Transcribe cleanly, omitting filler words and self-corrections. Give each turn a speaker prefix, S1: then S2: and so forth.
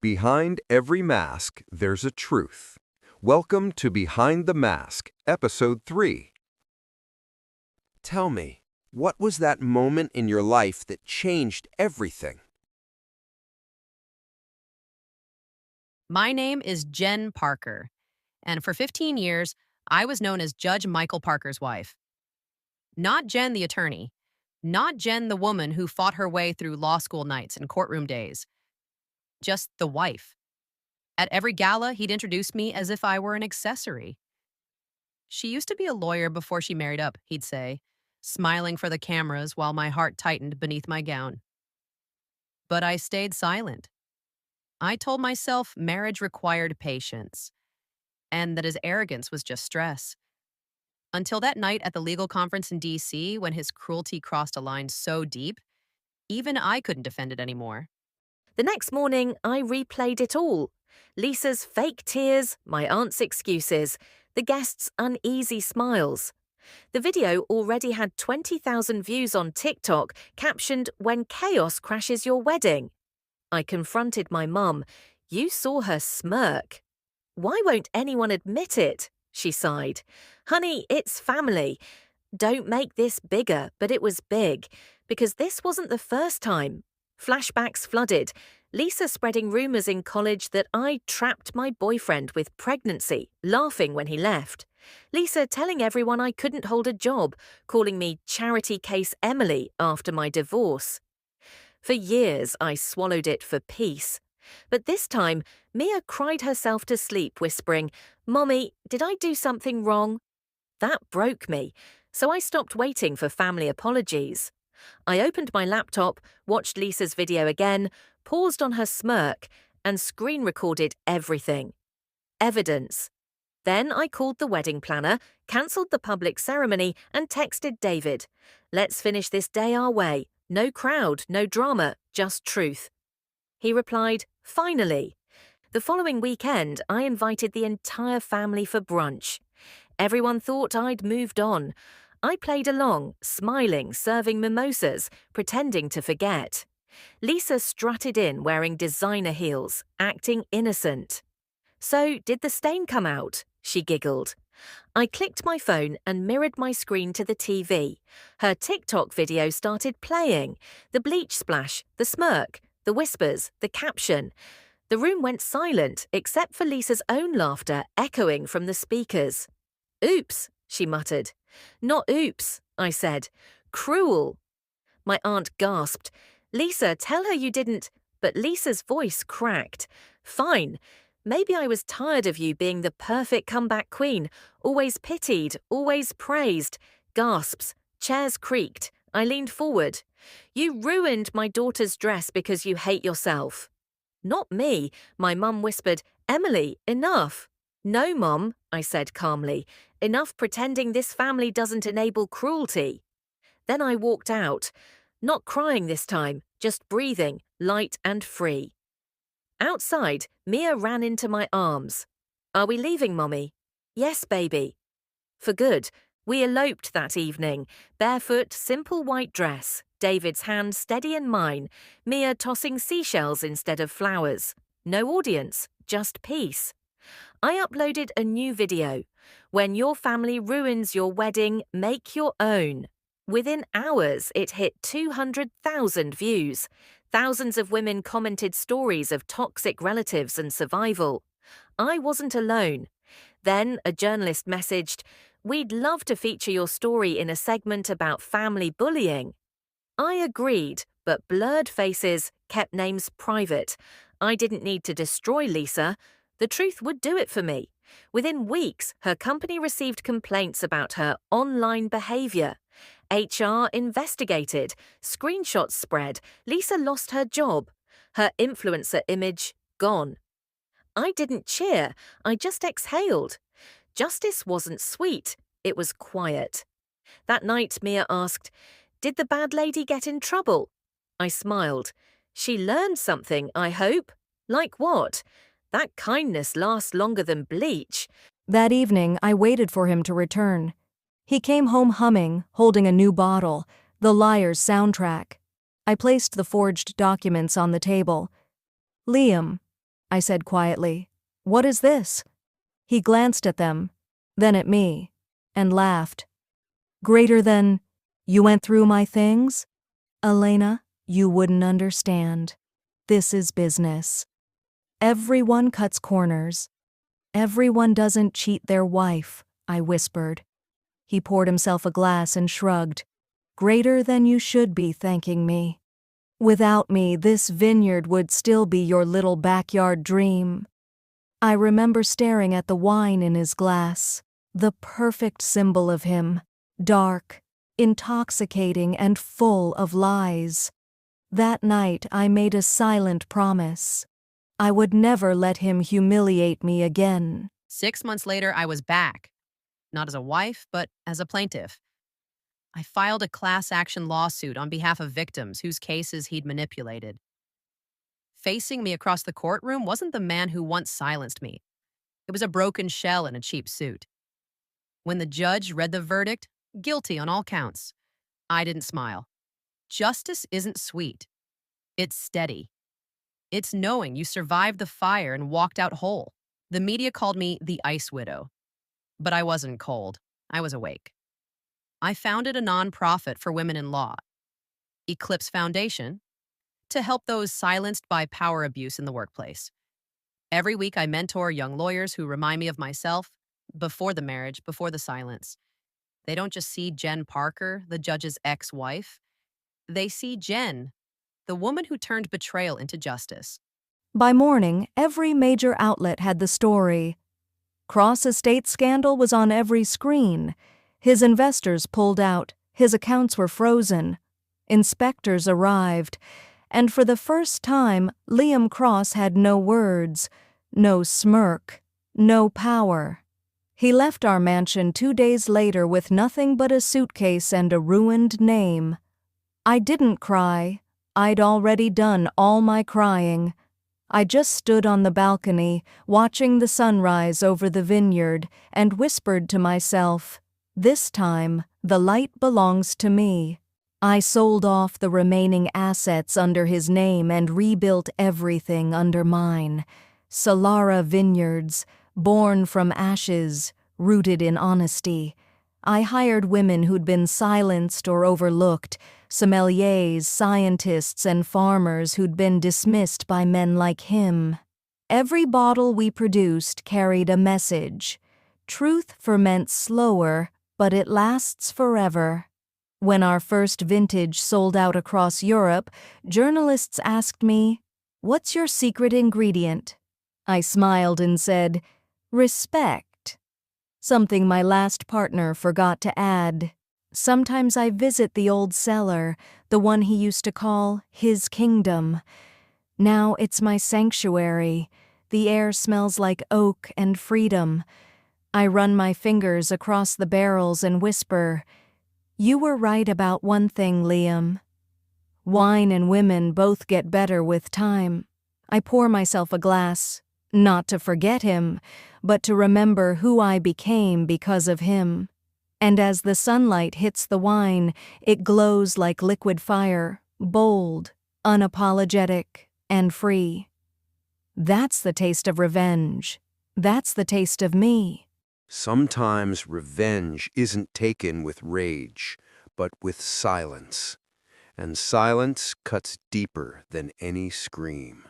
S1: Behind every mask, there's a truth. Welcome to Behind the Mask, Episode 3. Tell me, what was that moment in your life that changed everything?
S2: My name is Jen Parker, and for 15 years, I was known as Judge Michael Parker's wife. Not Jen the attorney, not Jen the woman who fought her way through law school nights and courtroom days, just the wife. At every gala, he'd introduce me as if I were an accessory. She used to be a lawyer before she married up, he'd say, smiling for the cameras while my heart tightened beneath my gown. But I stayed silent. I told myself marriage required patience, and that his arrogance was just stress. Until that night at the legal conference in D.C. when his cruelty crossed a line so deep, even I couldn't defend it anymore.
S3: The next morning, I replayed it all. Lisa's fake tears, my aunt's excuses, the guests' uneasy smiles. The video already had 20,000 views on TikTok, captioned, "When chaos crashes your wedding." I confronted my mum. You saw her smirk. "Why won't anyone admit it?" she sighed. "Honey, it's family. Don't make this bigger," but it was big, because this wasn't the first time. Flashbacks flooded. Lisa spreading rumors in college that I trapped my boyfriend with pregnancy, laughing when he left. Lisa telling everyone I couldn't hold a job, calling me Charity Case Emily after my divorce. For years, I swallowed it for peace. But this time, Mia cried herself to sleep, whispering, "Mommy, did I do something wrong?" That broke me, so I stopped waiting for family apologies. I opened my laptop, watched Lisa's video again, paused on her smirk, and screen recorded everything. Evidence. Then I called the wedding planner, cancelled the public ceremony, and texted David. "Let's finish this day our way. No crowd, no drama, just truth." He replied, "Finally." The following weekend, I invited the entire family for brunch. Everyone thought I'd moved on. I played along, smiling, serving mimosas, pretending to forget. Lisa strutted in wearing designer heels, acting innocent. "So, did the stain come out?" she giggled. I clicked my phone and mirrored my screen to the TV. Her TikTok video started playing. The bleach splash, the smirk, the whispers, the caption. The room went silent, except for Lisa's own laughter echoing from the speakers. "Oops," she muttered. "Not oops," I said. "Cruel." My aunt gasped. "Lisa, tell her you didn't—" But Lisa's voice cracked. "Fine. Maybe I was tired of you being the perfect comeback queen, always pitied, always praised." Gasps. Chairs creaked. I leaned forward. "You ruined my daughter's dress because you hate yourself." "Not me," my mum whispered. "Emily, enough." "No, Mom," I said calmly. "Enough pretending this family doesn't enable cruelty." Then I walked out. Not crying this time, just breathing, light and free. Outside, Mia ran into my arms. "Are we leaving, Mommy?" "Yes, baby." For good. We eloped that evening. Barefoot, simple white dress, David's hand steady in mine, Mia tossing seashells instead of flowers. No audience, just peace. I uploaded a new video. "When your family ruins your wedding, make your own." Within hours, it hit 200,000 views. Thousands of women commented stories of toxic relatives and survival. I wasn't alone. Then a journalist messaged, "We'd love to feature your story in a segment about family bullying." I agreed, but blurred faces, kept names private. I didn't need to destroy Lisa. The truth would do it for me. Within weeks, her company received complaints about her online behavior. HR investigated. Screenshots spread. Lisa lost her job. Her influencer image gone. I didn't cheer. I just exhaled. Justice wasn't sweet. It was quiet. That night, Mia asked, "Did the bad lady get in trouble?" I smiled. "She learned something, I hope." "Like what?" "That kindness lasts longer than bleach."
S4: That evening, I waited for him to return. He came home humming, holding a new bottle, the Liar's soundtrack. I placed the forged documents on the table. "Liam," I said quietly. What is this? He glanced at them, then at me, and laughed. Greater than, you went through my things? Elena, you wouldn't understand. This is business. Everyone cuts corners. Everyone doesn't cheat their wife, I whispered. He poured himself a glass and shrugged. Greater than you should be thanking me. Without me, this vineyard would still be your little backyard dream. I remember staring at the wine in his glass, the perfect symbol of him, dark, intoxicating, and full of lies. That night I made a silent promise. I would never let him humiliate me again.
S2: 6 months later, I was back. Not as a wife, but as a plaintiff. I filed a class action lawsuit on behalf of victims whose cases he'd manipulated. Facing me across the courtroom wasn't the man who once silenced me. It was a broken shell in a cheap suit. When the judge read the verdict, guilty on all counts, I didn't smile. Justice isn't sweet. It's steady. It's knowing you survived the fire and walked out whole. The media called me the Ice Widow. But I wasn't cold. I was awake. I founded a nonprofit for women in law, Eclipse Foundation, to help those silenced by power abuse in the workplace. Every week I mentor young lawyers who remind me of myself before the marriage, before the silence. They don't just see Jen Parker, the judge's ex-wife. They see Jen, the woman who turned betrayal into justice.
S4: By morning, every major outlet had the story. Cross estate scandal was on every screen. His investors pulled out, his accounts were frozen. Inspectors arrived, and for the first time, Liam Cross had no words, no smirk, no power. He left our mansion 2 days later with nothing but a suitcase and a ruined name. I didn't cry. I'd already done all my crying. I just stood on the balcony, watching the sunrise over the vineyard, and whispered to myself, this time, the light belongs to me. I sold off the remaining assets under his name and rebuilt everything under mine. Solara Vineyards, born from ashes, rooted in honesty. I hired women who'd been silenced or overlooked, sommeliers, scientists, and farmers who'd been dismissed by men like him. Every bottle we produced carried a message. Truth ferments slower, but it lasts forever. When our first vintage sold out across Europe, journalists asked me, "What's your secret ingredient?" I smiled and said, "Respect." Something my last partner forgot to add. Sometimes I visit the old cellar, the one he used to call his kingdom. Now it's my sanctuary. The air smells like oak and freedom. I run my fingers across the barrels and whisper, "You were right about one thing, Liam. Wine and women both get better with time." I pour myself a glass, not to forget him, but to remember who I became because of him. And as the sunlight hits the wine, it glows like liquid fire, bold, unapologetic, and free. That's the taste of revenge. That's the taste of me.
S1: Sometimes revenge isn't taken with rage, but with silence. And silence cuts deeper than any scream.